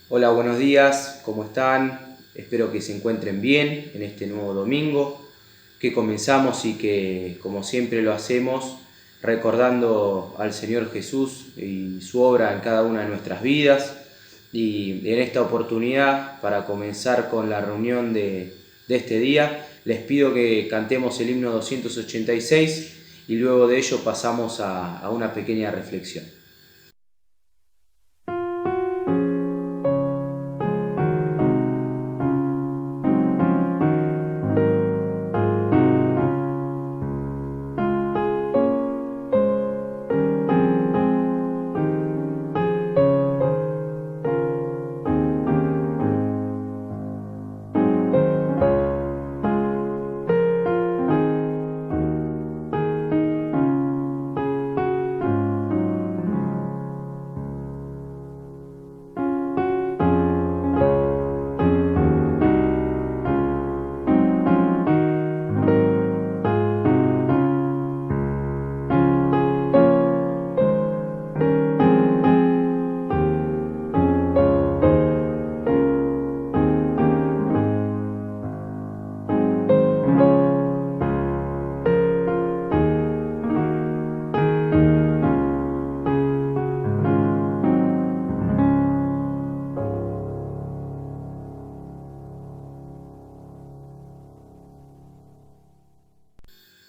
Hola, buenos días, ¿cómo están? Espero que se encuentren bien en este nuevo domingo, que comenzamos y que, como siempre lo hacemos, recordando al Señor Jesús y su obra en cada una de nuestras vidas. Y en esta oportunidad, para comenzar con la reunión de este día, les pido que cantemos el himno 286 y luego de ello pasamos a una pequeña reflexión.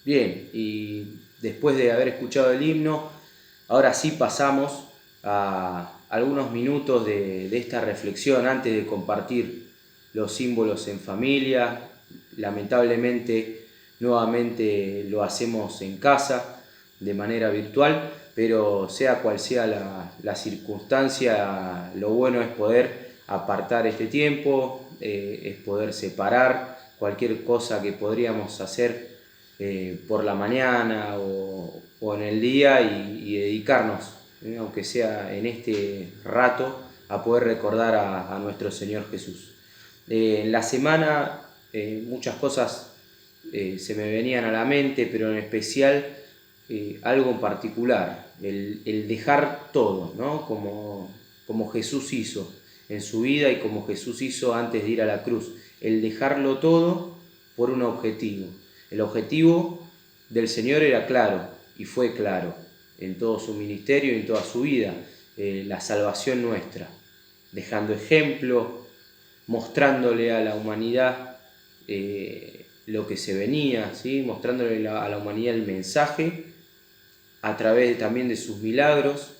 Bien, y después de haber escuchado el himno, ahora sí pasamos a algunos minutos de esta reflexión antes de compartir los símbolos en familia. Lamentablemente, nuevamente lo hacemos en casa, de manera virtual, pero sea cual sea la circunstancia, lo bueno es poder apartar este tiempo, es poder separar cualquier cosa que podríamos hacer por la mañana o en el día y dedicarnos, aunque sea en este rato, a poder recordar a nuestro Señor Jesús. En la semana muchas cosas se me venían a la mente, pero en especial algo en particular, el dejar todo, ¿no? Como Jesús hizo en su vida y como Jesús hizo antes de ir a la cruz, el dejarlo todo por un objetivo. El objetivo del Señor era claro y fue claro en todo su ministerio y en toda su vida, la salvación nuestra, dejando ejemplo, mostrándole a la humanidad lo que se venía, ¿sí? Mostrándole a la humanidad el mensaje a través también de sus milagros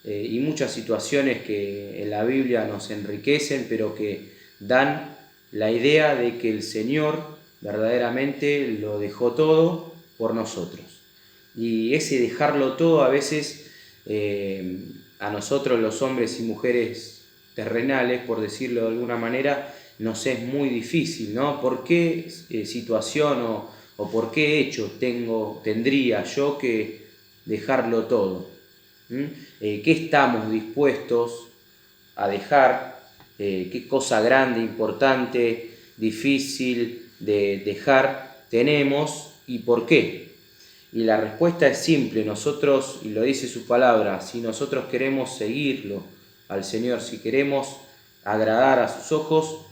y muchas situaciones que en la Biblia nos enriquecen, pero que dan la idea de que el Señor verdaderamente lo dejó todo por nosotros. Y ese dejarlo todo a veces a nosotros los hombres y mujeres terrenales, por decirlo de alguna manera, nos es muy difícil, ¿no? ¿Por qué situación o por qué hecho tendría yo que dejarlo todo? ¿Qué estamos dispuestos a dejar? ¿Qué cosa grande, importante, difícil de dejar tenemos y por qué? Y la respuesta es simple, nosotros, y lo dice su palabra, si nosotros queremos seguirlo al Señor, si queremos agradar a sus ojos,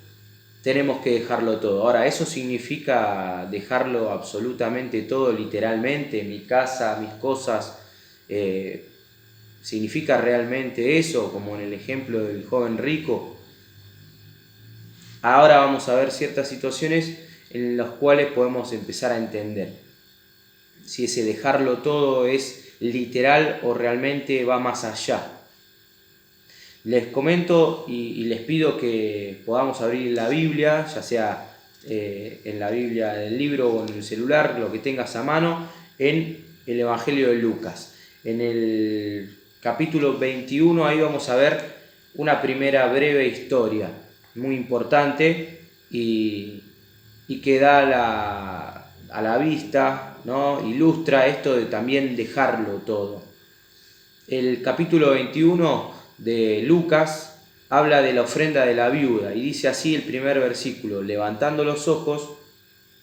tenemos que dejarlo todo. Ahora, ¿eso significa dejarlo absolutamente todo, literalmente, mi casa, mis cosas? ¿Significa realmente eso, como en el ejemplo del joven rico? Ahora vamos a ver ciertas situaciones en las cuales podemos empezar a entender si ese dejarlo todo es literal o realmente va más allá. Les comento y les pido que podamos abrir la Biblia, ya sea en la Biblia del libro o en el celular, lo que tengas a mano, en el Evangelio de Lucas. En el capítulo 21 ahí vamos a ver una primera breve historia, muy importante y que da a la vista, ¿no? Ilustra esto de también dejarlo todo. El capítulo 21 de Lucas habla de la ofrenda de la viuda y dice así el primer versículo: levantando los ojos,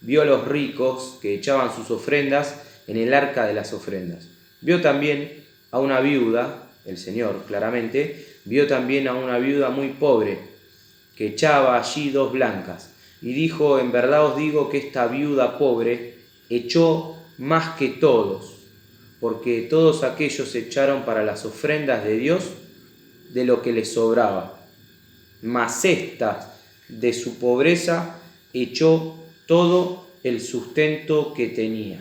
vio a los ricos que echaban sus ofrendas en el arca de las ofrendas. Vio también a una viuda, el Señor claramente, vio también a una viuda muy pobre, que echaba allí 2 blancas, y dijo: en verdad os digo que esta viuda pobre echó más que todos, porque todos aquellos echaron para las ofrendas de Dios de lo que les sobraba, mas esta de su pobreza echó todo el sustento que tenía.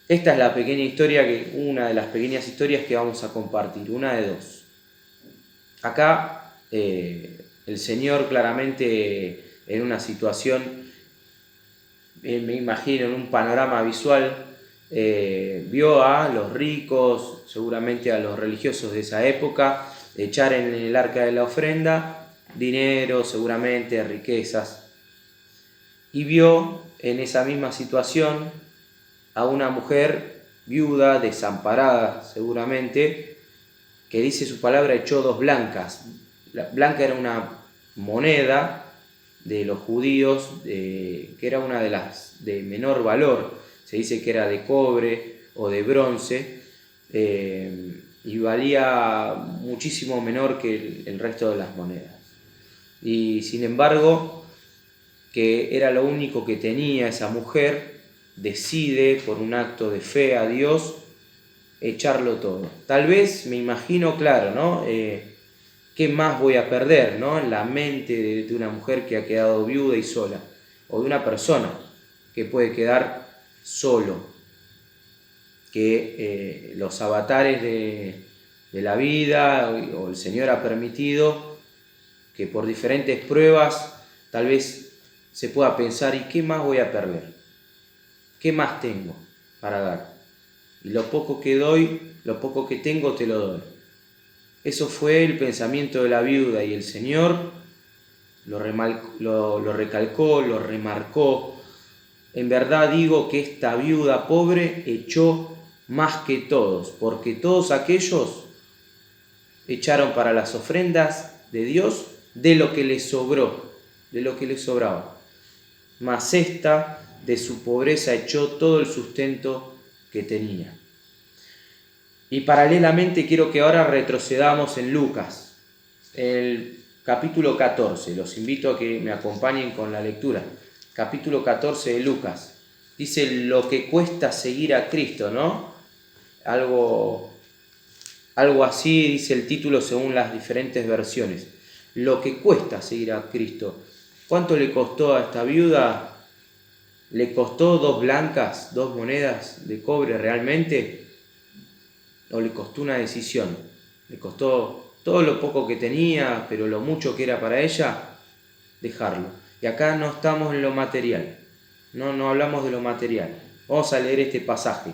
Esta es la pequeña historia, una de las pequeñas historias que vamos a compartir, una de 2. Acá el Señor claramente en una situación, me imagino en un panorama visual, vio a los ricos, seguramente a los religiosos de esa época, echar en el arca de la ofrenda dinero, seguramente riquezas, y vio en esa misma situación a una mujer viuda, desamparada seguramente, que dice su palabra, echó 2 blancas. La blanca era una moneda de los judíos, que era una de las de menor valor, se dice que era de cobre o de bronce, y valía muchísimo menor que el resto de las monedas. Y sin embargo, que era lo único que tenía esa mujer, decide por un acto de fe a Dios echarlo todo. Tal vez, me imagino, claro, ¿no? ¿Qué más voy a perder, ¿no? En la mente de una mujer que ha quedado viuda y sola, o de una persona que puede quedar solo, que los avatares de la vida o el Señor ha permitido que por diferentes pruebas tal vez se pueda pensar: ¿y qué más voy a perder? ¿Qué más tengo para dar? Y lo poco que doy, lo poco que tengo, te lo doy. Eso fue el pensamiento de la viuda, y el Señor lo recalcó, lo remarcó. En verdad digo que esta viuda pobre echó más que todos, porque todos aquellos echaron para las ofrendas de Dios de lo que les sobró, de lo que les sobraba. Mas esta de su pobreza echó todo el sustento que tenía. Y paralelamente quiero que ahora retrocedamos en Lucas, el capítulo 14. Los invito a que me acompañen con la lectura. Capítulo 14 de Lucas. Dice lo que cuesta seguir a Cristo, ¿no? Algo así dice el título según las diferentes versiones. Lo que cuesta seguir a Cristo. ¿Cuánto le costó a esta viuda? ¿Le costó 2 blancas, 2 monedas de cobre realmente? ¿O le costó una decisión? ¿Le costó todo lo poco que tenía, pero lo mucho que era para ella? Dejarlo. Y acá no estamos en lo material. No hablamos de lo material. Vamos a leer este pasaje.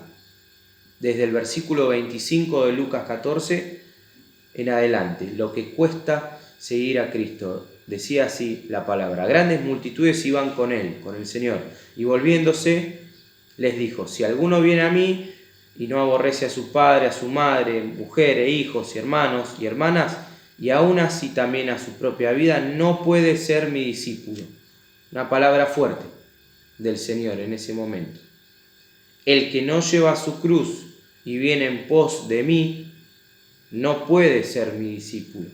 Desde el versículo 25 de Lucas 14 en adelante. Lo que cuesta seguir a Cristo. Decía así la palabra: grandes multitudes iban con él, con el Señor, y volviéndose les dijo: si alguno viene a mí y no aborrece a su padre, a su madre, mujer e hijos y hermanos y hermanas, y aún así también a su propia vida, no puede ser mi discípulo. Una palabra fuerte del Señor en ese momento. El que no lleva su cruz y viene en pos de mí, no puede ser mi discípulo.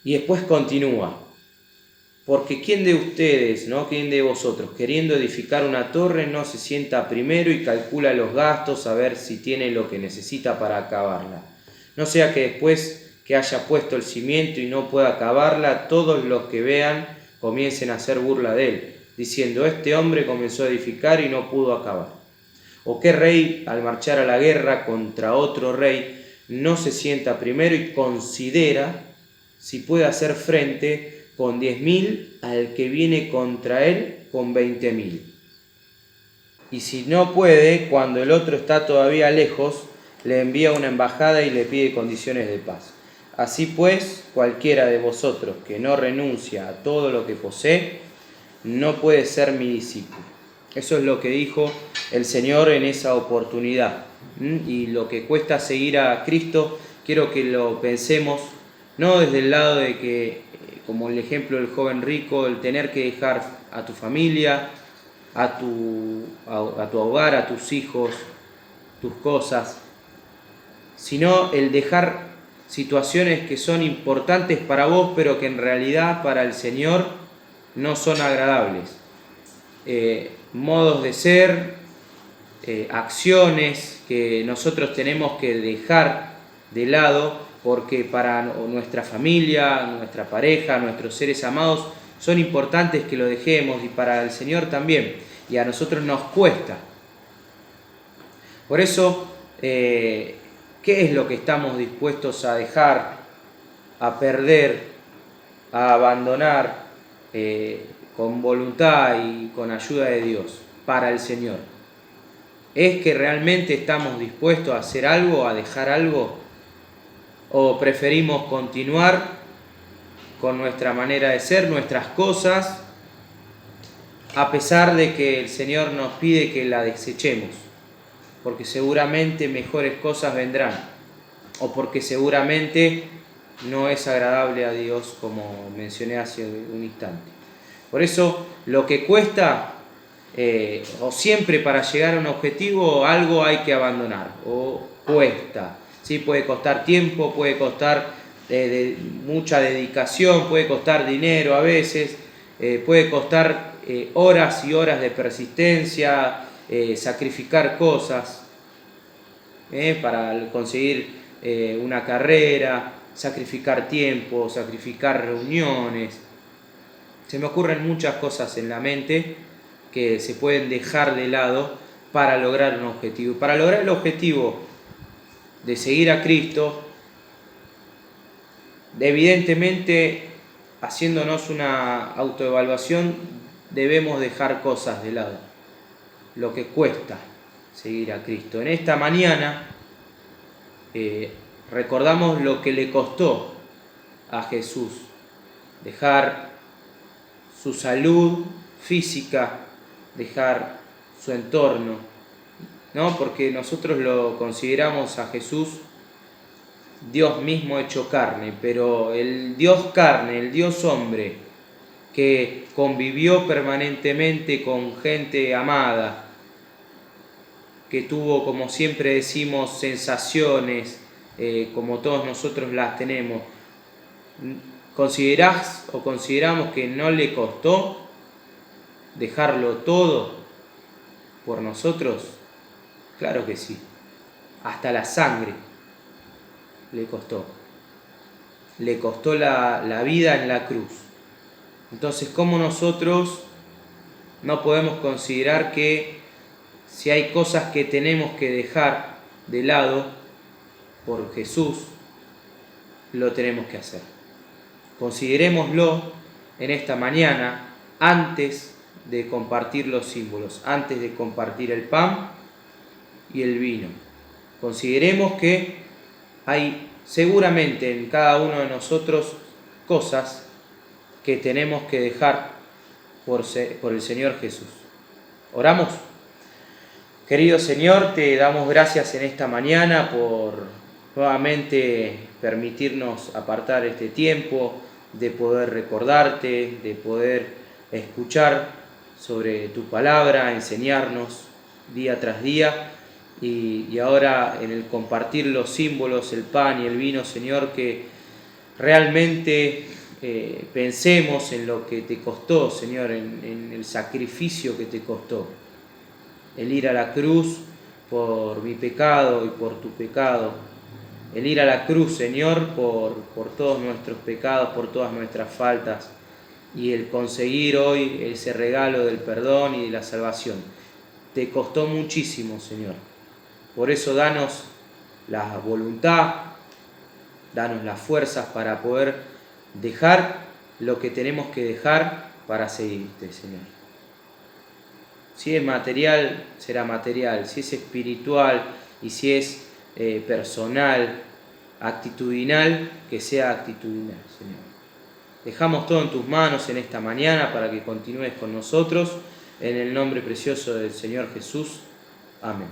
Y después continúa: porque ¿quién de ustedes, quién de vosotros, queriendo edificar una torre, no se sienta primero y calcula los gastos a ver si tiene lo que necesita para acabarla? No sea que después que haya puesto el cimiento y no pueda acabarla, todos los que vean comiencen a hacer burla de él, diciendo: este hombre comenzó a edificar y no pudo acabar. ¿O qué rey, al marchar a la guerra contra otro rey, no se sienta primero y considera si puede hacer frente con 10.000 al que viene contra él con 20.000? Y si no puede, cuando el otro está todavía lejos, le envía una embajada y le pide condiciones de paz. Así pues, cualquiera de vosotros que no renuncia a todo lo que posee, no puede ser mi discípulo. Eso es lo que dijo el Señor en esa oportunidad. Y lo que cuesta seguir a Cristo, quiero que lo pensemos, no desde el lado de que, como el ejemplo del joven rico, el tener que dejar a tu familia, a tu hogar, a tus hijos, tus cosas, sino el dejar situaciones que son importantes para vos, pero que en realidad para el Señor no son agradables. Modos de ser, acciones que nosotros tenemos que dejar de lado porque para nuestra familia, nuestra pareja, nuestros seres amados son importantes que lo dejemos, y para el Señor también, y a nosotros nos cuesta. Por eso, ¿qué es lo que estamos dispuestos a dejar, a perder, a abandonar con voluntad y con ayuda de Dios para el Señor? ¿Es que realmente estamos dispuestos a hacer algo, a dejar algo? ¿O preferimos continuar con nuestra manera de ser, nuestras cosas, a pesar de que el Señor nos pide que la desechemos? Porque seguramente mejores cosas vendrán, o porque seguramente no es agradable a Dios, como mencioné hace un instante. Por eso, lo que cuesta, o siempre para llegar a un objetivo, algo hay que abandonar, o cuesta. ¿Sí? Puede costar tiempo, puede costar mucha dedicación, puede costar dinero a veces, puede costar horas y horas de persistencia, sacrificar cosas para conseguir una carrera, sacrificar tiempo, sacrificar reuniones. Se me ocurren muchas cosas en la mente que se pueden dejar de lado para lograr un objetivo. Para lograr el objetivo de seguir a Cristo, evidentemente, haciéndonos una autoevaluación, debemos dejar cosas de lado, lo que cuesta seguir a Cristo. En esta mañana recordamos lo que le costó a Jesús dejar su salud física, dejar su entorno, ¿no? Porque nosotros lo consideramos a Jesús Dios mismo hecho carne, pero el Dios carne, el Dios hombre, que convivió permanentemente con gente amada, que tuvo, como siempre decimos, sensaciones, como todos nosotros las tenemos. ¿Considerás o consideramos que no le costó dejarlo todo por nosotros? Claro que sí. Hasta la sangre le costó. Le costó la vida en la cruz. Entonces, ¿cómo nosotros no podemos considerar que si hay cosas que tenemos que dejar de lado por Jesús, lo tenemos que hacer? Considerémoslo en esta mañana antes de compartir los símbolos, antes de compartir el pan y el vino. Consideremos que hay seguramente en cada uno de nosotros cosas que tenemos que dejar por el Señor Jesús. ¿Oramos? Querido Señor, te damos gracias en esta mañana por nuevamente permitirnos apartar este tiempo, de poder recordarte, de poder escuchar sobre tu palabra, enseñarnos día tras día, y ahora en el compartir los símbolos, el pan y el vino, Señor, que realmente pensemos en lo que te costó, Señor, en el sacrificio que te costó, el ir a la cruz por mi pecado y por tu pecado, el ir a la cruz, Señor, por todos nuestros pecados, por todas nuestras faltas, y el conseguir hoy ese regalo del perdón y de la salvación. Te costó muchísimo, Señor. Por eso danos la voluntad, danos las fuerzas para poder dejar lo que tenemos que dejar para seguirte, Señor. Si es material, será material. Si es espiritual y si es personal, actitudinal, que sea actitudinal, Señor. Dejamos todo en tus manos en esta mañana para que continúes con nosotros. En el nombre precioso del Señor Jesús. Amén.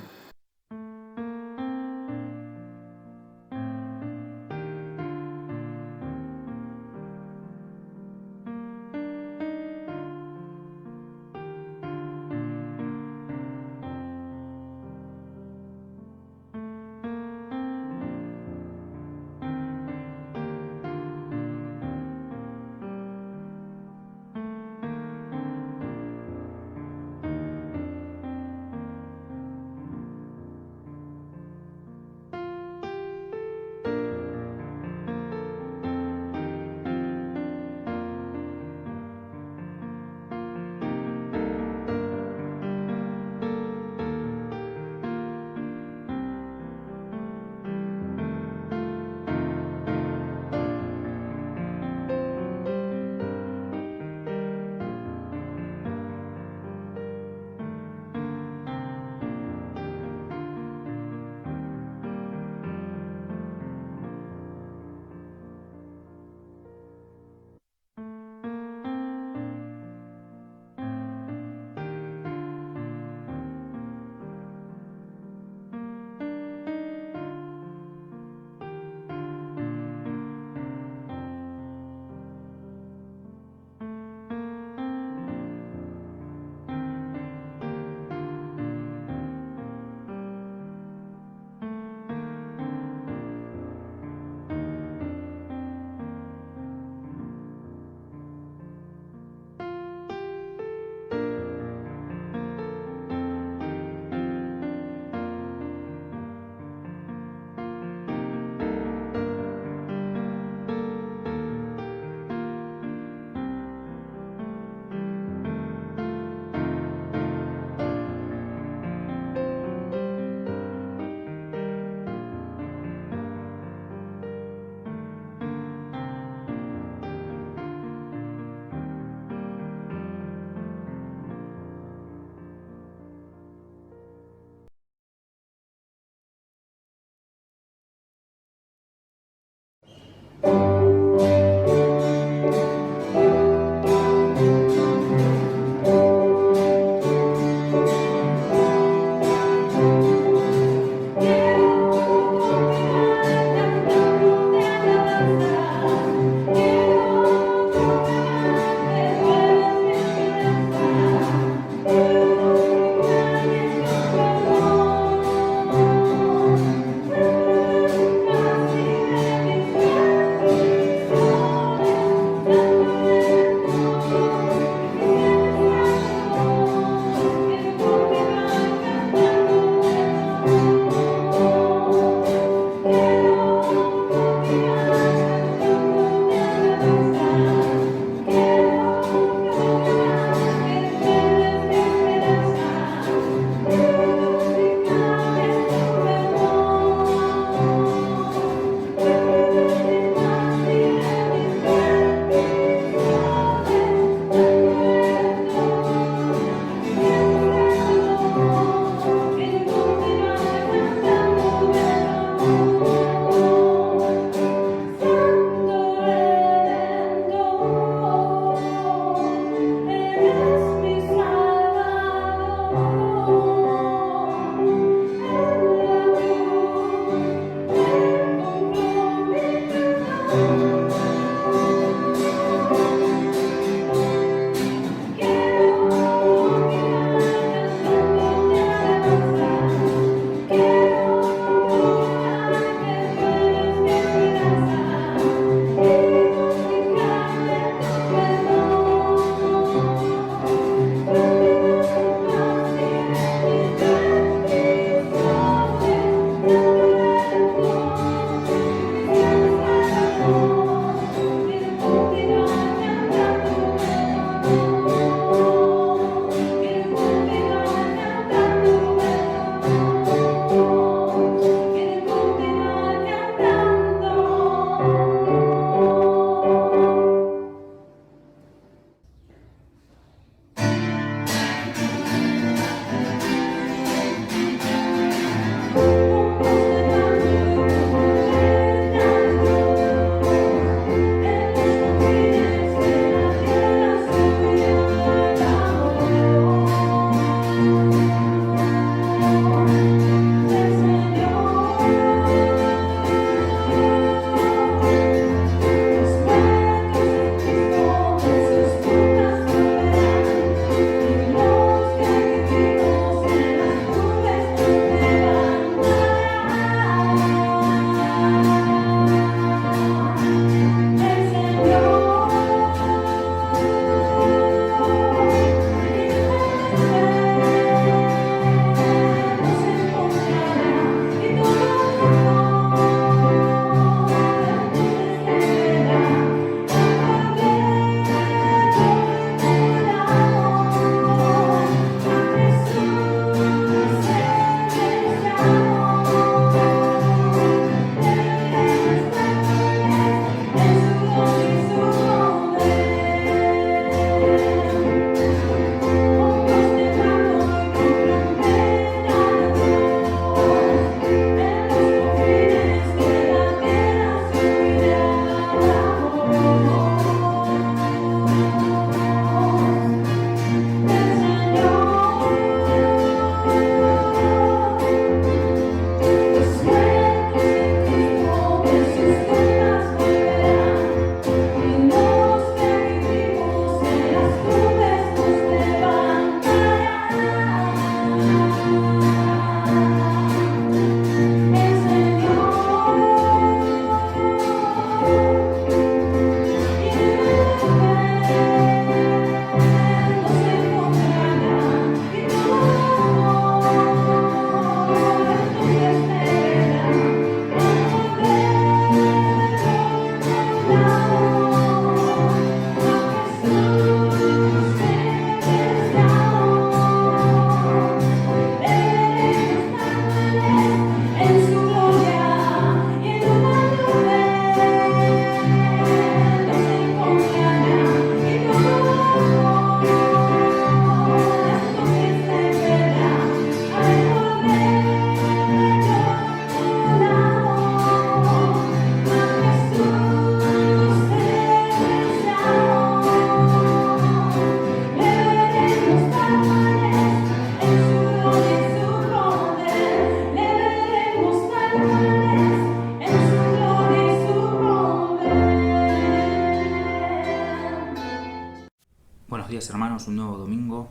hermanos, un nuevo domingo.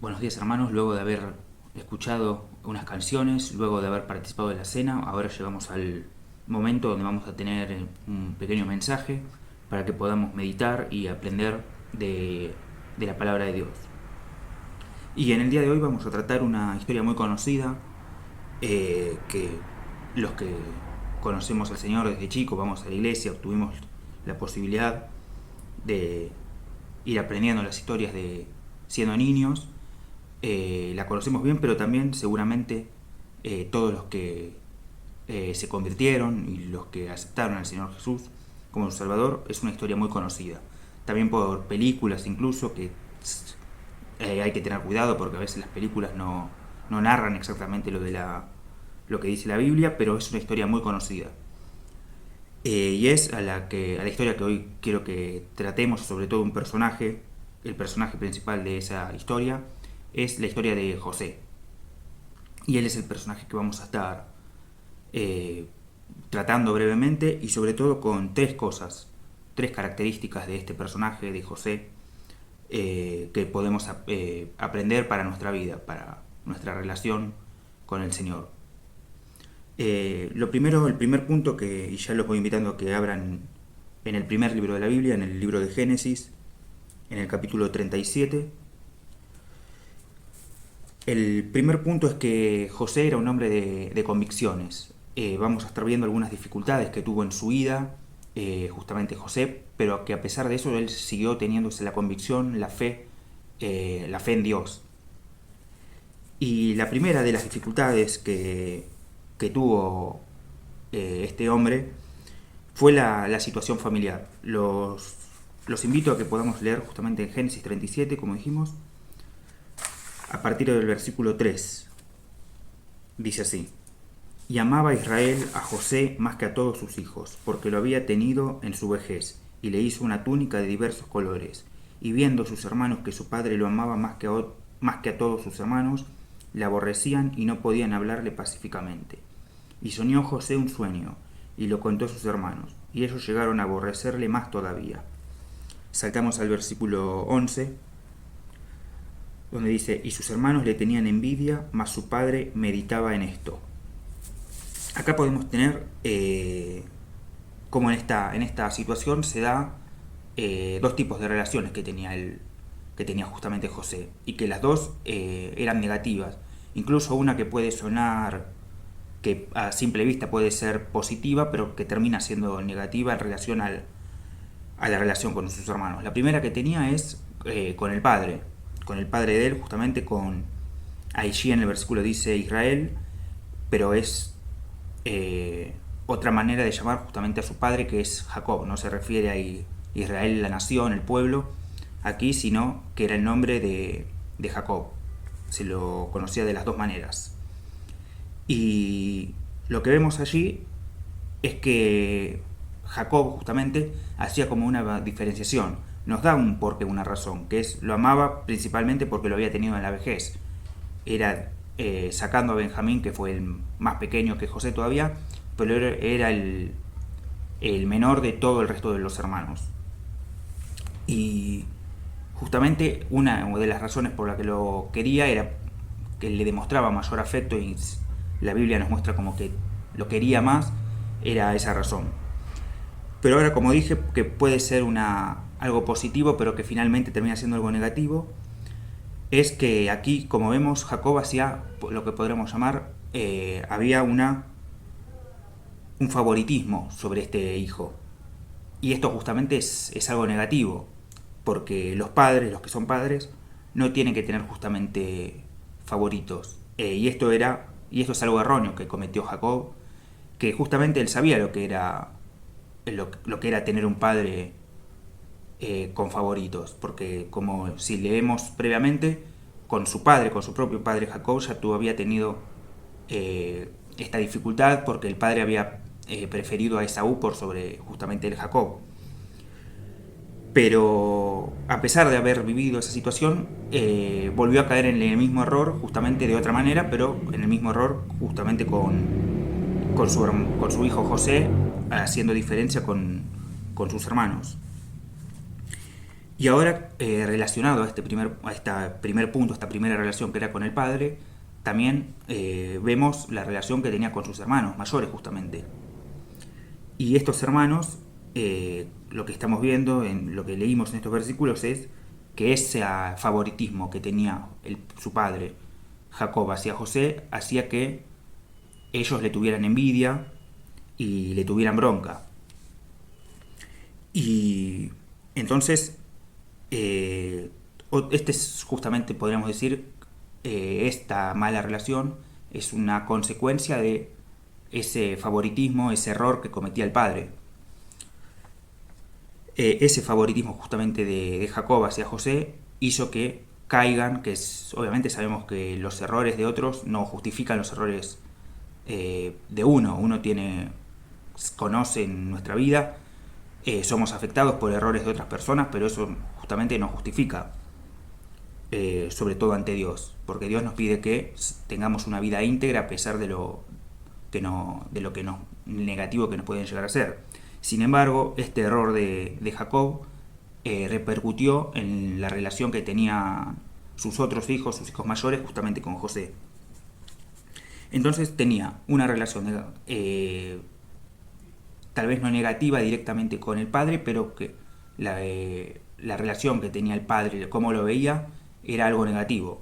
Buenos días, hermanos. Luego de haber escuchado unas canciones, luego de haber participado de la cena, ahora llegamos al momento donde vamos a tener un pequeño mensaje para que podamos meditar y aprender de la palabra de Dios. Y en el día de hoy vamos a tratar una historia muy conocida, que los que conocemos al Señor desde chico, vamos a la iglesia, tuvimos la posibilidad de ir aprendiendo las historias de siendo niños, la conocemos bien, pero también seguramente todos los que se convirtieron y los que aceptaron al Señor Jesús como su Salvador, es una historia muy conocida. También por películas incluso, que hay que tener cuidado porque a veces las películas no narran exactamente lo que dice la Biblia, pero es una historia muy conocida. Y es a la historia que hoy quiero que tratemos, sobre todo un personaje, el personaje principal de esa historia, es la historia de José. Y él es el personaje que vamos a estar tratando brevemente, y sobre todo con tres características de este personaje de José, que podemos aprender para nuestra vida, para nuestra relación con el Señor. El primer punto, y ya los voy invitando a que abran en el primer libro de la Biblia, en el libro de Génesis, en el capítulo 37. El primer punto es que José era un hombre de convicciones. Vamos a estar viendo algunas dificultades que tuvo en su vida, justamente José, pero que a pesar de eso él siguió teniéndose la convicción, la fe en Dios. Y la primera de las dificultades que tuvo este hombre fue la situación familiar. Los invito a que podamos leer justamente en Génesis 37, como dijimos, a partir del versículo 3. Dice así: y amaba Israel a José más que a todos sus hijos, porque lo había tenido en su vejez, y le hizo una túnica de diversos colores. Y viendo sus hermanos que su padre lo amaba más que a todos sus hermanos, le aborrecían y no podían hablarle pacíficamente. Y soñó José un sueño, y lo contó a sus hermanos, y ellos llegaron a aborrecerle más todavía. Saltamos al versículo 11, donde dice: y sus hermanos le tenían envidia, mas su padre meditaba en esto. Acá podemos tener como en esta situación se da dos tipos de relaciones que tenía justamente José, y que las dos eran negativas. Incluso una que puede sonar, que a simple vista puede ser positiva, pero que termina siendo negativa en relación a la relación con sus hermanos. La primera que tenía es con el padre de él, justamente allí en el versículo dice Israel, pero es otra manera de llamar justamente a su padre, que es Jacob. No se refiere a Israel, la nación, el pueblo, aquí, sino que era el nombre de Jacob. Se lo conocía de las dos maneras. Y lo que vemos allí es que Jacob justamente hacía como una diferenciación. Nos da un porqué, una razón, que es: lo amaba principalmente porque lo había tenido en la vejez. Era sacando a Benjamín, que fue el más pequeño que José todavía, pero era el menor de todo el resto de los hermanos. Y justamente una de las razones por la que lo quería era que le demostraba mayor afecto, y la Biblia nos muestra como que lo quería más, era esa razón. Pero ahora, como dije, que puede ser algo positivo, pero que finalmente termina siendo algo negativo, es que aquí, como vemos, Jacob hacía lo que podríamos llamar, había un favoritismo sobre este hijo. Y esto justamente es algo negativo, porque los que son padres, no tienen que tener justamente favoritos. Y esto es algo erróneo que cometió Jacob, que justamente él sabía lo que era tener un padre con favoritos, porque como si leemos previamente, con su propio padre Jacob, ya había tenido esta dificultad, porque el padre había preferido a Esaú por sobre justamente el Jacob. Pero a pesar de haber vivido esa situación, volvió a caer en el mismo error, justamente de otra manera, pero en el mismo error justamente con su hijo José, haciendo diferencia con sus hermanos. Y ahora, relacionado a este primer punto, a esta primera relación que era con el padre, también vemos la relación que tenía con sus hermanos mayores justamente. Y estos hermanos, lo que estamos viendo, en lo que leímos en estos versículos, es que ese favoritismo que tenía su padre, Jacob, hacia José, hacía que ellos le tuvieran envidia y le tuvieran bronca. Y entonces, este es justamente, podríamos decir, esta mala relación es una consecuencia de ese favoritismo, ese error que cometía el padre. Ese favoritismo justamente de Jacob hacia José hizo que caigan, obviamente sabemos que los errores de otros no justifican los errores de uno. Uno conoce en nuestra vida, somos afectados por errores de otras personas, pero eso justamente no justifica, sobre todo ante Dios, porque Dios nos pide que tengamos una vida íntegra a pesar de lo negativo que nos pueden llegar a ser. Sin embargo, este error de Jacob repercutió en la relación que tenían sus otros hijos, sus hijos mayores, justamente con José. Entonces tenía una relación tal vez no negativa directamente con el padre, pero que la relación que tenía el padre, cómo lo veía, era algo negativo.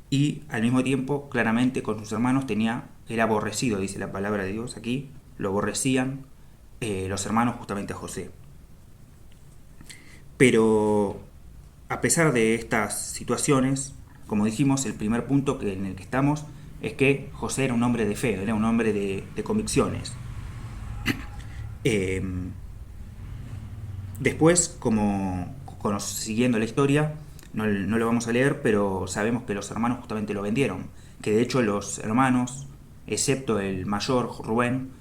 Y al mismo tiempo, claramente con sus hermanos era aborrecido, dice la palabra de Dios aquí, lo aborrecían los hermanos justamente a José. Pero a pesar de estas situaciones, como dijimos, el primer punto en el que estamos es que José era un hombre de fe, era un hombre de convicciones. Después, siguiendo la historia, no lo vamos a leer, pero sabemos que los hermanos justamente lo vendieron, que de hecho los hermanos, excepto el mayor, Rubén,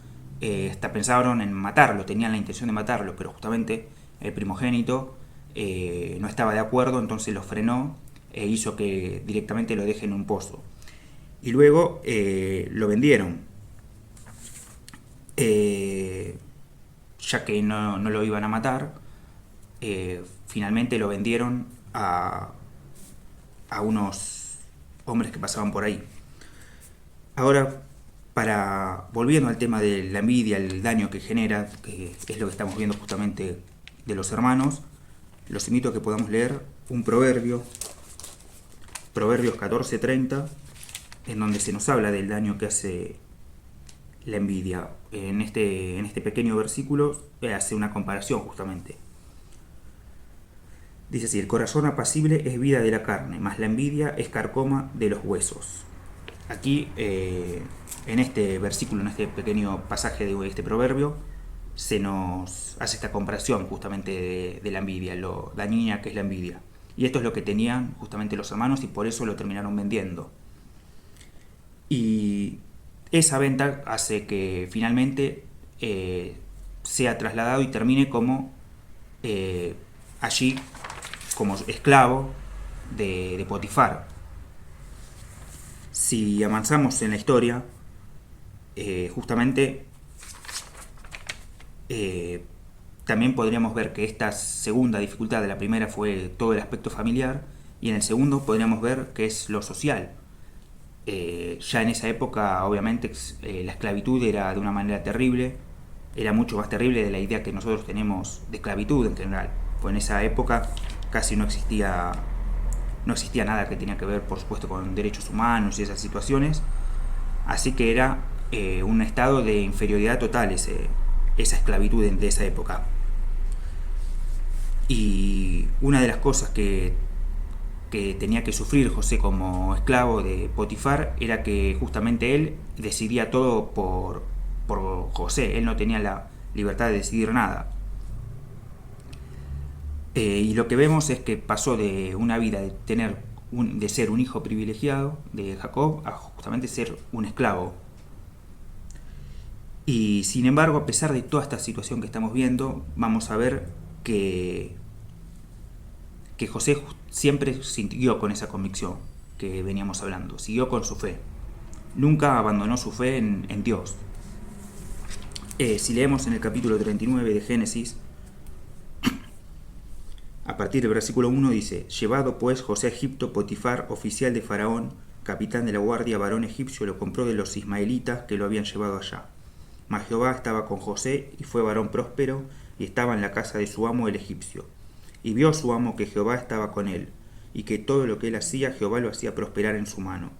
hasta pensaron en matarlo, tenían la intención de matarlo, pero justamente el primogénito no estaba de acuerdo, entonces lo frenó e hizo que directamente lo dejen en un pozo. Y luego lo vendieron, ya que no lo iban a matar. Finalmente lo vendieron a unos hombres que pasaban por ahí. Ahora, volviendo al tema de la envidia, el daño que genera, que es lo que estamos viendo justamente de los hermanos, los invito a que podamos leer un proverbio, Proverbios 14:30, en donde se nos habla del daño que hace la envidia. En este pequeño versículo hace una comparación justamente. Dice así: el corazón apacible es vida de la carne, mas la envidia es carcoma de los huesos. Aquí, en este versículo, en este pequeño pasaje de este proverbio, se nos hace esta comparación justamente de la envidia, lo dañina que es la envidia. Y esto es lo que tenían justamente los hermanos y por eso lo terminaron vendiendo. Y esa venta hace que finalmente sea trasladado y termine allí como esclavo de Potifar. Si avanzamos en la historia, justamente también podríamos ver que esta segunda dificultad de la primera fue todo el aspecto familiar, y en el segundo podríamos ver que es lo social. Ya en esa época, obviamente, la esclavitud era de una manera terrible, era mucho más terrible de la idea que nosotros tenemos de esclavitud en general. Pues en esa época casi no existía nada que tenía que ver, por supuesto, con derechos humanos y esas situaciones, así que era un estado de inferioridad total esa esclavitud de esa época. Y una de las cosas que tenía que sufrir José como esclavo de Potifar era que justamente él decidía todo por José, él no tenía la libertad de decidir nada. Y lo que vemos es que pasó de una vida de ser un hijo privilegiado de Jacob a justamente ser un esclavo. Y sin embargo, a pesar de toda esta situación que estamos viendo, vamos a ver que José siempre siguió con esa convicción que veníamos hablando, siguió con su fe. Nunca abandonó su fe en Dios. Si leemos en el capítulo 39 de Génesis, a partir del versículo 1 dice: Llevado pues José a Egipto, Potifar, oficial de Faraón, capitán de la guardia, varón egipcio, lo compró de los ismaelitas que lo habían llevado allá. Mas Jehová estaba con José, y fue varón próspero, y estaba en la casa de su amo el egipcio. Y vio su amo que Jehová estaba con él, y que todo lo que él hacía, Jehová lo hacía prosperar en su mano.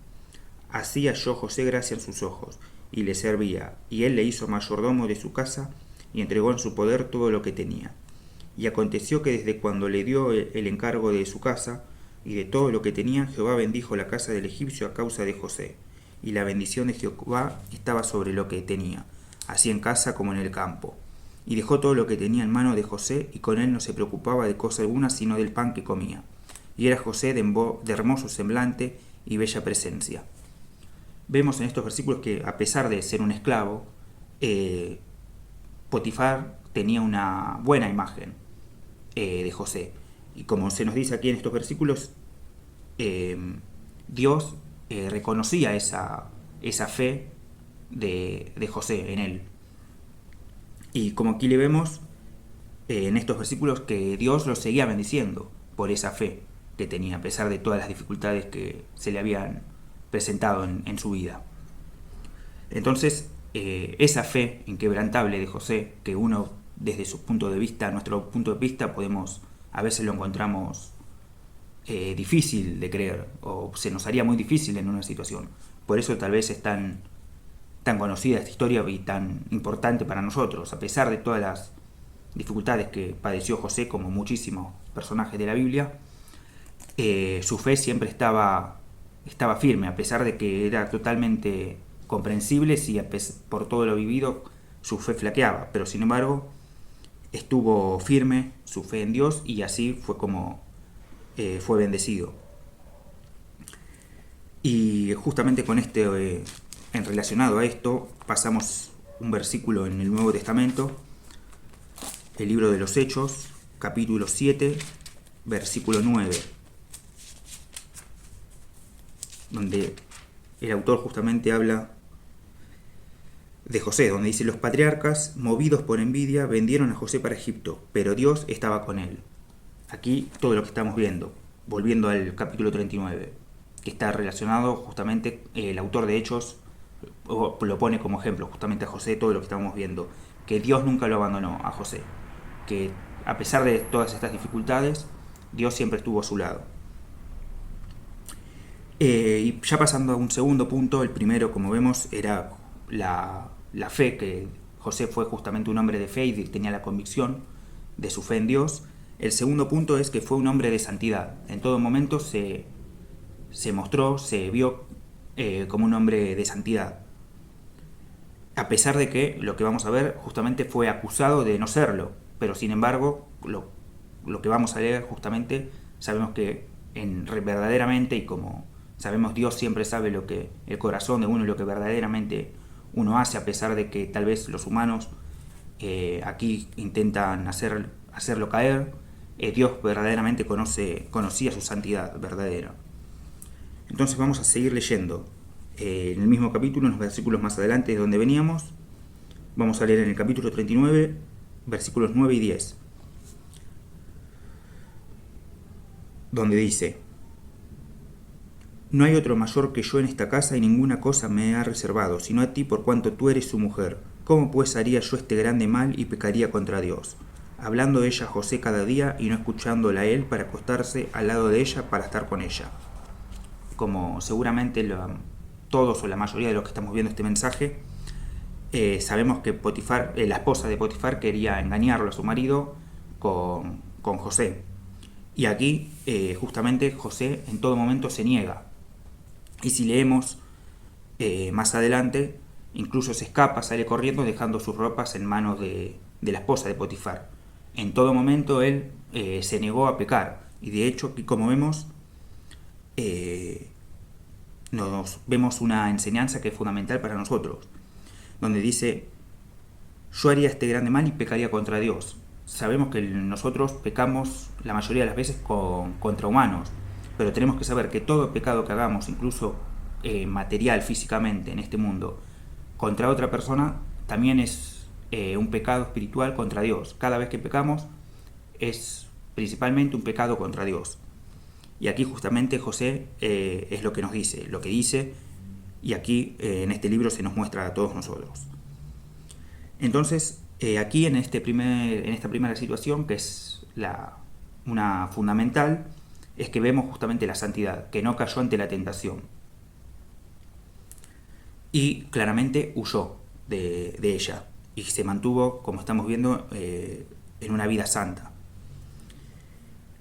Así halló José gracia en sus ojos, y le servía, y él le hizo mayordomo de su casa, y entregó en su poder todo lo que tenía. Y aconteció que desde cuando le dio el encargo de su casa y de todo lo que tenía, Jehová bendijo la casa del egipcio a causa de José. Y la bendición de Jehová estaba sobre lo que tenía, así en casa como en el campo. Y dejó todo lo que tenía en mano de José, y con él no se preocupaba de cosa alguna, sino del pan que comía. Y era José de hermoso semblante y bella presencia. Vemos en estos versículos que, a pesar de ser un esclavo, Potifar tenía una buena imagen de José. Y como se nos dice aquí en estos versículos, Dios reconocía esa fe de José en él. Y como aquí le vemos en estos versículos, que Dios lo seguía bendiciendo por esa fe que tenía, a pesar de todas las dificultades que se le habían presentado en su vida. Entonces, esa fe inquebrantable de José, que uno desde su punto de vista, nuestro punto de vista, a veces lo encontramos difícil de creer, o se nos haría muy difícil en una situación. Por eso tal vez es tan conocida esta historia y tan importante para nosotros, a pesar de todas las dificultades que padeció José, como muchísimos personajes de la Biblia. Su fe siempre estaba firme, a pesar de que era totalmente comprensible si por todo lo vivido su fe flaqueaba, pero sin embargo estuvo firme su fe en Dios, y así fue como fue bendecido. Y justamente con en relacionado a esto, pasamos un versículo en el Nuevo Testamento, el libro de los Hechos, capítulo 7, versículo 9, donde el autor justamente habla de José, donde dice: los patriarcas, movidos por envidia, vendieron a José para Egipto, pero Dios estaba con él. Aquí todo lo que estamos viendo, volviendo al capítulo 39, que está relacionado justamente, el autor de Hechos lo pone como ejemplo justamente a José, todo lo que estamos viendo, que Dios nunca lo abandonó a José, que a pesar de todas estas dificultades, Dios siempre estuvo a su lado. Y ya pasando a un segundo punto, el primero, como vemos, era la fe, que José fue justamente un hombre de fe y tenía la convicción de su fe en Dios. El segundo punto es que fue un hombre de santidad. En todo momento se mostró, se vio como un hombre de santidad. A pesar de que, lo que vamos a ver, justamente fue acusado de no serlo. Pero sin embargo, lo que vamos a leer justamente, sabemos que verdaderamente, y como sabemos, Dios siempre sabe lo que el corazón de uno y lo que verdaderamente uno hace, a pesar de que tal vez los humanos aquí intentan hacerlo caer. Dios verdaderamente conocía su santidad verdadera. Entonces vamos a seguir leyendo en el mismo capítulo, en los versículos más adelante de donde veníamos. Vamos a leer en el capítulo 39, versículos 9 y 10, donde dice: no hay otro mayor que yo en esta casa, y ninguna cosa me ha reservado, sino a ti, por cuanto tú eres su mujer. ¿Cómo pues haría yo este grande mal y pecaría contra Dios? Hablando ella a José cada día, y no escuchándola a él, para acostarse al lado de ella, para estar con ella. Como seguramente todos o la mayoría de los que estamos viendo este mensaje, sabemos que Potifar, la esposa de Potifar, quería engañarlo a su marido con José. Y aquí justamente José en todo momento se niega. Y si leemos más adelante, incluso se escapa, sale corriendo, dejando sus ropas en manos de la esposa de Potifar. En todo momento él se negó a pecar. Y de hecho, aquí como vemos, nos vemos una enseñanza que es fundamental para nosotros, donde dice: yo haría este grande mal y pecaría contra Dios. Sabemos que nosotros pecamos la mayoría de las veces contra humanos, pero tenemos que saber que todo pecado que hagamos, incluso material, físicamente, en este mundo, contra otra persona, también es un pecado espiritual contra Dios. Cada vez que pecamos es principalmente un pecado contra Dios. Y aquí justamente José es lo que nos dice, lo que dice, y aquí en este libro se nos muestra a todos nosotros. Entonces, aquí en esta primera situación, que es una fundamental, es que vemos justamente la santidad, que no cayó ante la tentación. Y claramente huyó de ella, y se mantuvo, como estamos viendo, en una vida santa.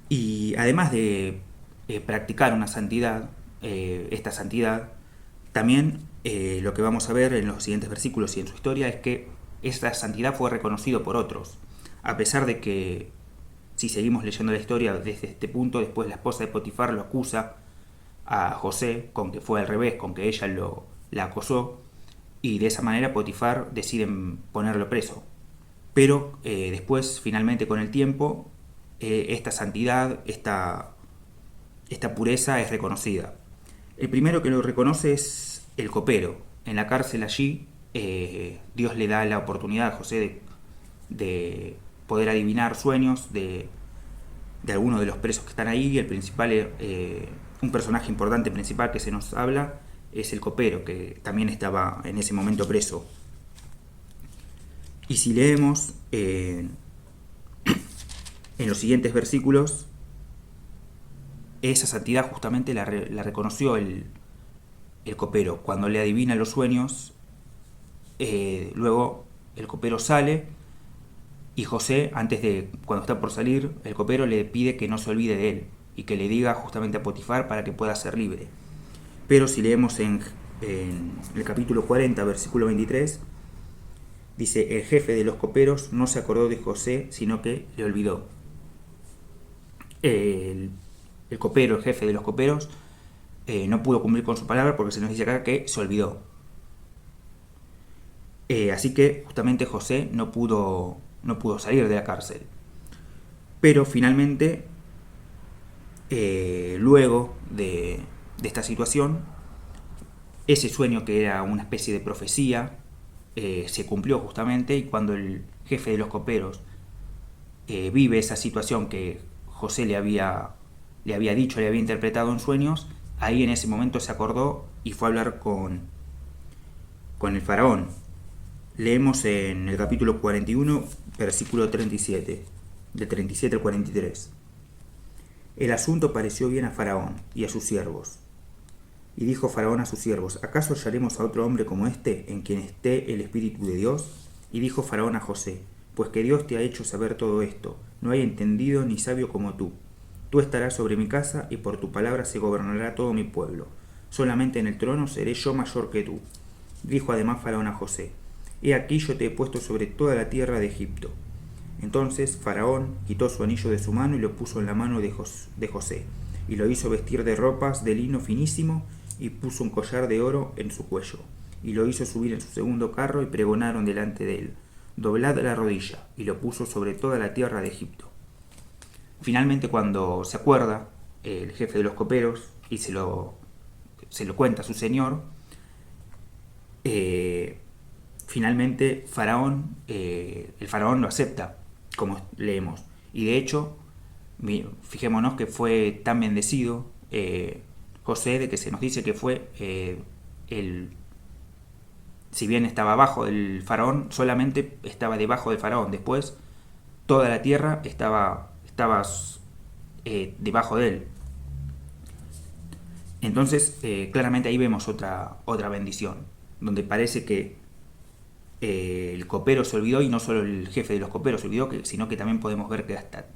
Y además de practicar una santidad, esta santidad, también lo que vamos a ver en los siguientes versículos y en su historia es que esta santidad fue reconocida por otros, a pesar de que, si seguimos leyendo la historia desde este punto, después la esposa de Potifar lo acusa a José con que fue al revés, con que ella la acosó, y de esa manera Potifar decide ponerlo preso. Pero después, finalmente, con el tiempo, esta santidad, esta pureza es reconocida. El primero que lo reconoce es el copero. En la cárcel allí, Dios le da la oportunidad a José de poder adivinar sueños de algunos de los presos que están ahí. El principal, un personaje importante principal que se nos habla es el copero, que también estaba en ese momento preso. Y si leemos en los siguientes versículos, esa santidad justamente la reconoció el copero. Cuando le adivina los sueños, luego el copero sale, y José, cuando está por salir, el copero le pide que no se olvide de él y que le diga justamente a Potifar para que pueda ser libre. Pero si leemos en el capítulo 40, versículo 23, dice: el jefe de los coperos no se acordó de José, sino que le olvidó. El copero, el jefe de los coperos, no pudo cumplir con su palabra, porque se nos dice acá que se olvidó. Así que justamente José no pudo salir de la cárcel. Pero finalmente, luego de esta situación, ese sueño, que era una especie de profecía, se cumplió justamente, y cuando el jefe de los coperos vive esa situación que José le había dicho, le había interpretado en sueños, ahí en ese momento se acordó y fue a hablar con el faraón. Leemos en el capítulo 41, versículo 37, del 37 al 43. El asunto pareció bien a Faraón y a sus siervos. Y dijo Faraón a sus siervos: ¿acaso hallaremos a otro hombre como este, en quien esté el Espíritu de Dios? Y dijo Faraón a José: pues que Dios te ha hecho saber todo esto, no hay entendido ni sabio como tú. Tú estarás sobre mi casa, y por tu palabra se gobernará todo mi pueblo. Solamente en el trono seré yo mayor que tú. Dijo además Faraón a José: he aquí yo te he puesto sobre toda la tierra de Egipto. Entonces Faraón quitó su anillo de su mano y lo puso en la mano de José, y lo hizo vestir de ropas de lino finísimo, y puso un collar de oro en su cuello, y lo hizo subir en su segundo carro, y pregonaron delante de él: doblad la rodilla, y lo puso sobre toda la tierra de Egipto. Finalmente, cuando se acuerda el jefe de los coperos y se lo cuenta a su señor, finalmente el faraón lo acepta, como leemos. Y de hecho, fijémonos que fue tan bendecido José, de que se nos dice que fue si bien estaba abajo del faraón, solamente estaba debajo del faraón. Después toda la tierra estaba debajo de él. Entonces, claramente ahí vemos otra bendición, donde parece que el copero se olvidó, y no solo el jefe de los coperos se olvidó, sino que también podemos ver que hasta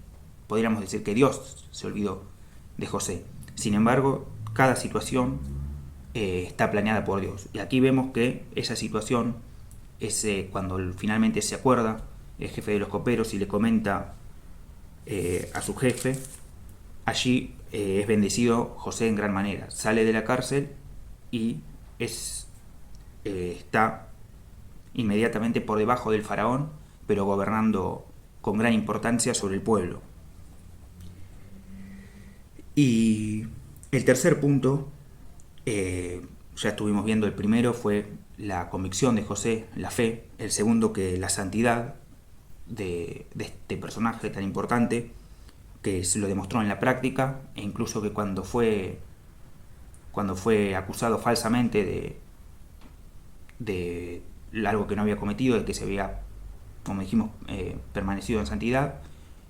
podríamos decir que Dios se olvidó de José. Sin embargo, cada situación está planeada por Dios. Y aquí vemos que esa situación es cuando finalmente se acuerda el jefe de los coperos y le comenta a su jefe. Allí es bendecido José en gran manera. Sale de la cárcel y está inmediatamente por debajo del faraón, pero gobernando con gran importancia sobre el pueblo. Y el tercer punto, ya estuvimos viendo el primero, fue la convicción de José, la fe, el segundo que la santidad de este personaje tan importante, que se lo demostró en la práctica, e incluso que cuando fue acusado falsamente de algo que no había cometido, de que se había, como dijimos, permanecido en santidad,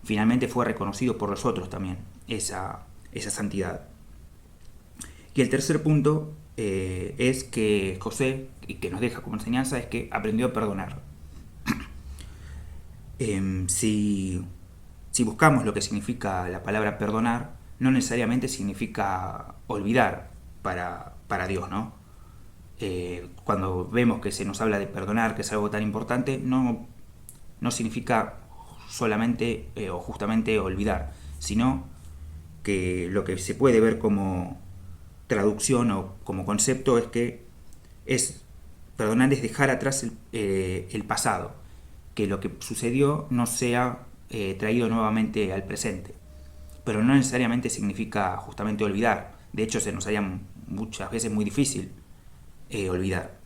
finalmente fue reconocido por los otros también, esa santidad. Y el tercer punto es que José, y que nos deja como enseñanza, es que aprendió a perdonar. Si buscamos lo que significa la palabra perdonar, no necesariamente significa olvidar para Dios, ¿no? Cuando vemos que se nos habla de perdonar, que es algo tan importante, no significa solamente o justamente olvidar, sino que lo que se puede ver como traducción o como concepto es que perdonar es dejar atrás el pasado, que lo que sucedió no sea traído nuevamente al presente, pero no necesariamente significa justamente olvidar. De hecho, se nos haría muchas veces muy difícil olvidar,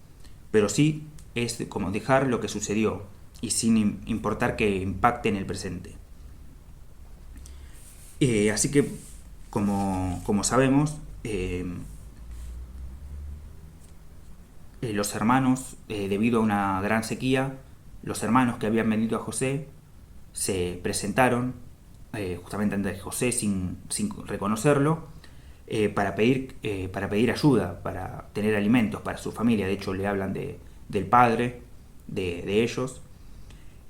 pero sí es como dejar lo que sucedió y sin importar que impacte en el presente. Así que, como sabemos, los hermanos, debido a una gran sequía, los hermanos que habían venido a José se presentaron justamente ante José sin reconocerlo, para pedir ayuda, para tener alimentos para su familia. De hecho, le hablan del padre de ellos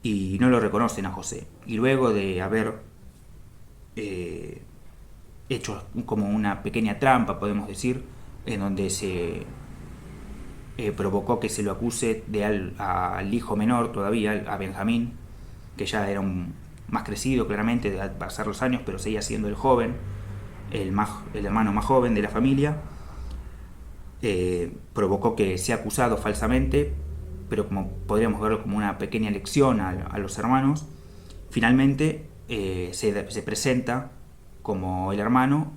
y no lo reconocen a José. Y luego de haber hecho como una pequeña trampa, podemos decir, en donde se provocó que se lo acuse al hijo menor todavía, a Benjamín, que ya era más crecido claramente de pasar los años, pero seguía siendo el joven, el hermano más joven de la familia. Provocó que sea acusado falsamente, pero como podríamos verlo como una pequeña lección a los hermanos. Finalmente se presenta como el hermano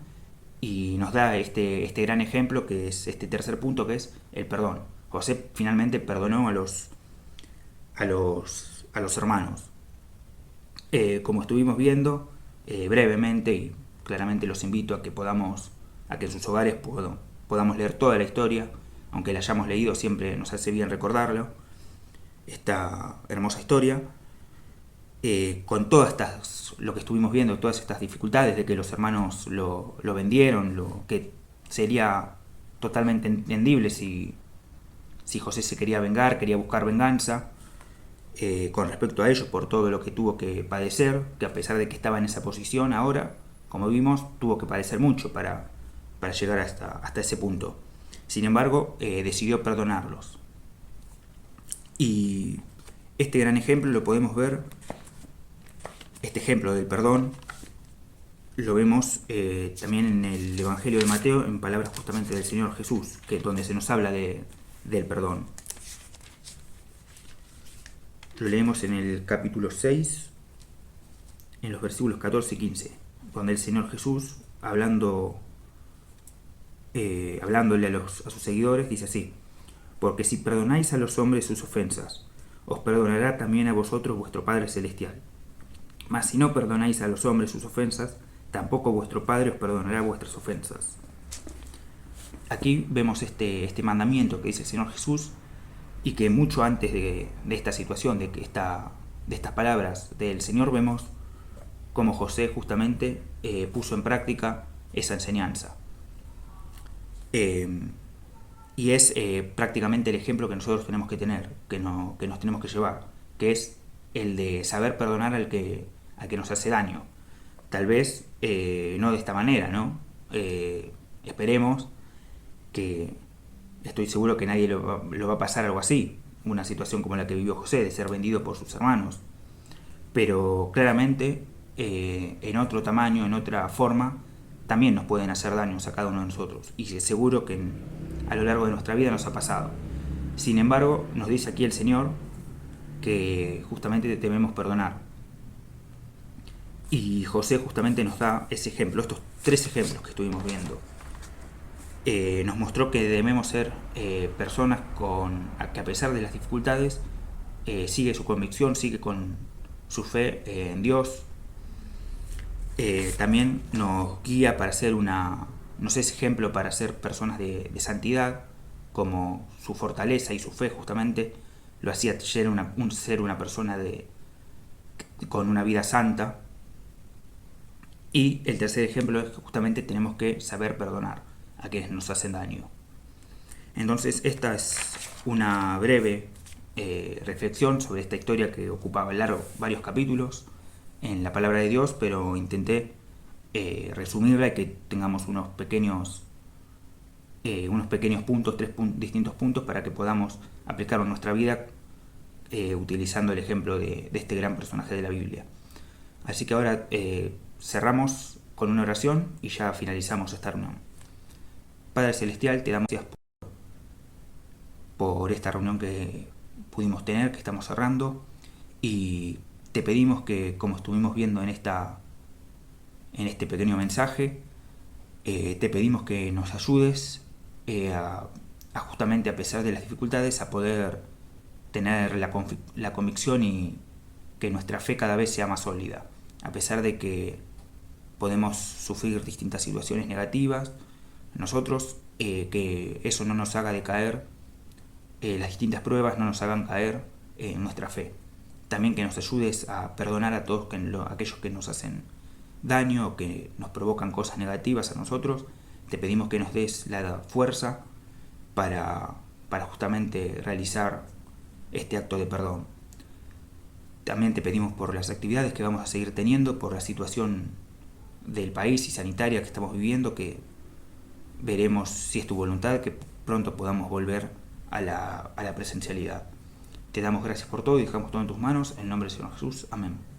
y nos da este gran ejemplo, que es este tercer punto, que es el perdón. José finalmente perdonó a los hermanos. Como estuvimos viendo brevemente, y claramente los invito a que en sus hogares podamos leer toda la historia, aunque la hayamos leído, siempre nos hace bien recordarlo, esta hermosa historia, con lo que estuvimos viendo, todas estas dificultades de que los hermanos lo vendieron, lo que sería totalmente entendible si José se quería vengar, quería buscar venganza con respecto a ellos por todo lo que tuvo que padecer, que a pesar de que estaba en esa posición ahora, como vimos, tuvo que padecer mucho para llegar hasta ese punto. Sin embargo, decidió perdonarlos. Y este gran ejemplo lo podemos ver, este ejemplo del perdón, lo vemos también en el Evangelio de Mateo, en palabras justamente del Señor Jesús, donde se nos habla del perdón. Lo leemos en el capítulo 6, en los versículos 14 y 15, donde el Señor Jesús, hablándole a sus seguidores, dice así: porque si perdonáis a los hombres sus ofensas, os perdonará también a vosotros vuestro Padre Celestial. Mas si no perdonáis a los hombres sus ofensas, tampoco vuestro Padre os perdonará vuestras ofensas. Aquí vemos este mandamiento que dice el Señor Jesús, y que mucho antes de esta situación, de estas palabras del Señor, vemos cómo José justamente puso en práctica esa enseñanza. Y es prácticamente el ejemplo que nosotros tenemos que tener, que nos tenemos que llevar, que es el de saber perdonar al que nos hace daño. Tal vez no de esta manera, ¿no? Esperemos que, estoy seguro que nadie lo va a pasar algo así, una situación como la que vivió José, de ser vendido por sus hermanos. Pero claramente, en otro tamaño, en otra forma, también nos pueden hacer daños a cada uno de nosotros. Y seguro que a lo largo de nuestra vida nos ha pasado. Sin embargo, nos dice aquí el Señor que justamente debemos perdonar. Y José justamente nos da ese ejemplo, estos tres ejemplos que estuvimos viendo. nos mostró que debemos ser personas que a pesar de las dificultades sigue su convicción, sigue con su fe en Dios. También nos guía para ser nos es ejemplo para ser personas de santidad, como su fortaleza y su fe justamente lo hacía ser una persona con una vida santa. Y el tercer ejemplo es que justamente tenemos que saber perdonar a quienes nos hacen daño. Entonces esta es una breve reflexión sobre esta historia que ocupaba varios capítulos en la palabra de Dios, pero intenté resumirla y que tengamos unos pequeños puntos, distintos puntos para que podamos aplicarlo en nuestra vida utilizando el ejemplo de este gran personaje de la Biblia. Así que ahora cerramos con una oración y ya finalizamos esta reunión. Padre Celestial, te damos gracias por esta reunión que pudimos tener, que estamos cerrando, y te pedimos que, como estuvimos viendo en este pequeño mensaje, te pedimos que nos ayudes a justamente, a pesar de las dificultades, a poder tener la convicción y que nuestra fe cada vez sea más sólida, a pesar de que podemos sufrir distintas situaciones negativas nosotros, que eso no nos haga decaer, las distintas pruebas no nos hagan caer en nuestra fe. También que nos ayudes a perdonar a todos aquellos que nos hacen daño o que nos provocan cosas negativas a nosotros. Te pedimos que nos des la fuerza para justamente realizar este acto de perdón. También te pedimos por las actividades que vamos a seguir teniendo, por la situación del país y sanitaria que estamos viviendo, que veremos si es tu voluntad que pronto podamos volver a la presencialidad. Te damos gracias por todo y dejamos todo en tus manos. En el nombre del Señor Jesús. Amén.